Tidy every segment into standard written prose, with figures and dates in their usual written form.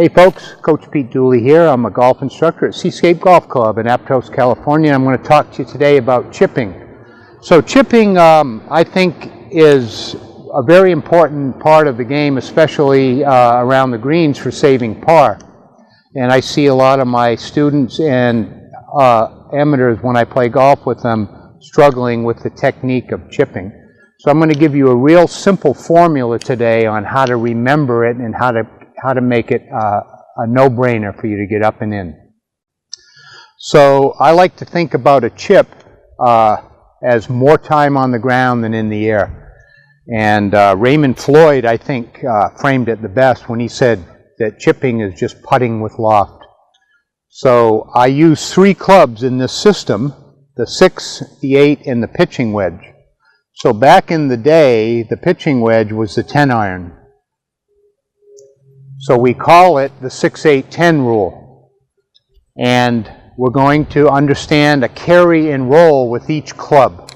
Hey folks, Coach Pete Dooley here. I'm a golf instructor at Seascape Golf Club in Aptos, California. I'm going to talk to you today about chipping. So chipping, I think, is a very important part of the game, especially around the greens for saving par. And I see a lot of my students and amateurs, when I play golf with them, struggling with the technique of chipping. So I'm going to give you a real simple formula today on how to remember it and how to make it a no-brainer for you to get up and in. So I like to think about a chip as more time on the ground than in the air. And Raymond Floyd, I think, framed it the best when he said that chipping is just putting with loft. So I use 3 clubs in this system, the 6, the 8, and the pitching wedge. So back in the day, the pitching wedge was the 10 iron. So we call it the 6-8-10 rule. And we're going to understand a carry and roll with each club.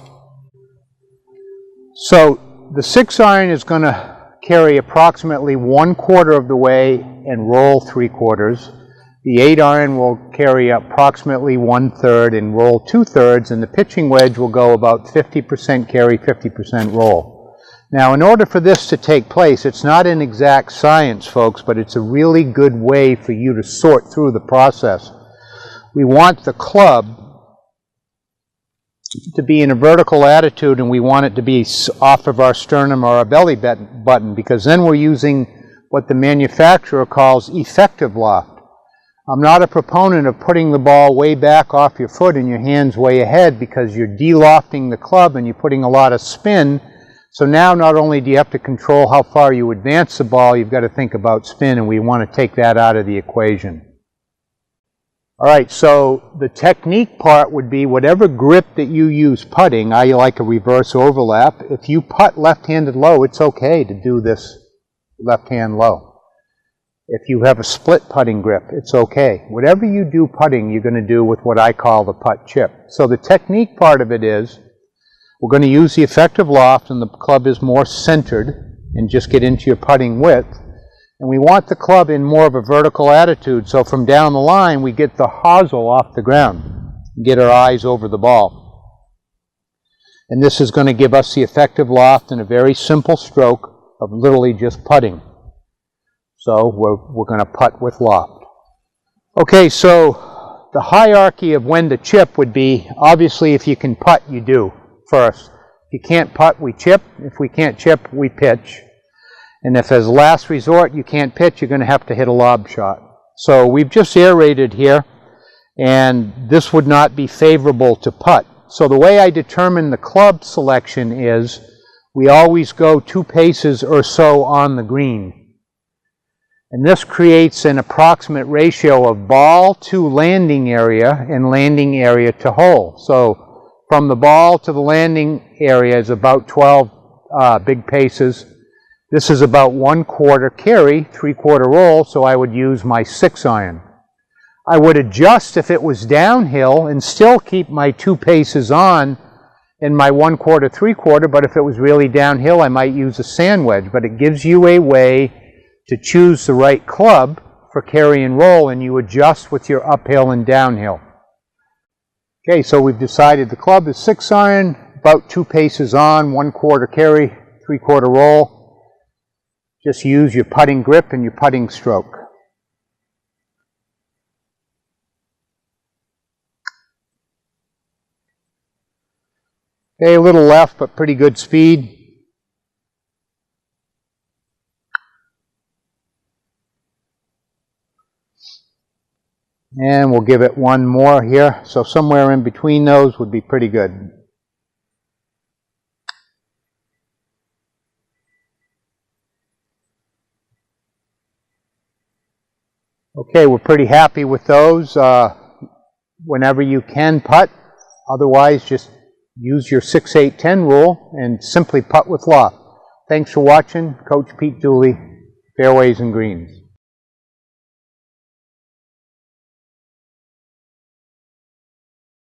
So the 6 iron is going to carry approximately 1/4 of the way and roll 3/4. The 8 iron will carry approximately 1/3 and roll 2/3, and the pitching wedge will go about 50% carry, 50% roll. Now, in order for this to take place, it's not an exact science, folks, but it's a really good way for you to sort through the process. We want the club to be in a vertical attitude, and we want it to be off of our sternum or our belly button, because then we're using what the manufacturer calls effective loft. I'm not a proponent of putting the ball way back off your foot and your hands way ahead, because you're de-lofting the club and you're putting a lot of spin. So now not only do you have to control how far you advance the ball, you've got to think about spin, and we want to take that out of the equation. All right, so the technique part would be whatever grip that you use putting. I like a reverse overlap. If you putt left-handed low, it's okay to do this left-hand low. If you have a split putting grip, it's okay. Whatever you do putting, you're going to do with what I call the putt chip. So the technique part of it is, we're going to use the effective loft, and the club is more centered, and just get into your putting width. And we want the club in more of a vertical attitude, so from down the line we get the hosel off the ground, get our eyes over the ball. And this is going to give us the effective loft in a very simple stroke of literally just putting. So we're going to putt with loft. Okay, so the hierarchy of when to chip would be, obviously if you can putt, you do first. If you can't putt, we chip. If we can't chip, we pitch. And if as a last resort you can't pitch, you're going to have to hit a lob shot. So we've just aerated here, and this would not be favorable to putt. So the way I determine the club selection is we always go 2 paces or so on the green. And this creates an approximate ratio of ball to landing area and landing area to hole. So from the ball to the landing area is about 12 big paces. This is about 1/4 carry, 3/4 roll, so I would use my 6 iron. I would adjust if it was downhill and still keep my 2 paces on in my 1/4, 3/4, but if it was really downhill, I might use a sand wedge. But it gives you a way to choose the right club for carry and roll, and you adjust with your uphill and downhill. Okay, so we've decided the club is 6 iron, about 2 paces on, 1/4 carry, 3/4 roll. Just use your putting grip and your putting stroke. Okay, a little left, but pretty good speed. And we'll give it one more here. So somewhere in between those would be pretty good. Okay, we're pretty happy with those. Whenever you can putt, otherwise just use your 6-8-10 rule and simply putt with loft. Thanks for watching. Coach Pete Dooley, Fairways and Greens.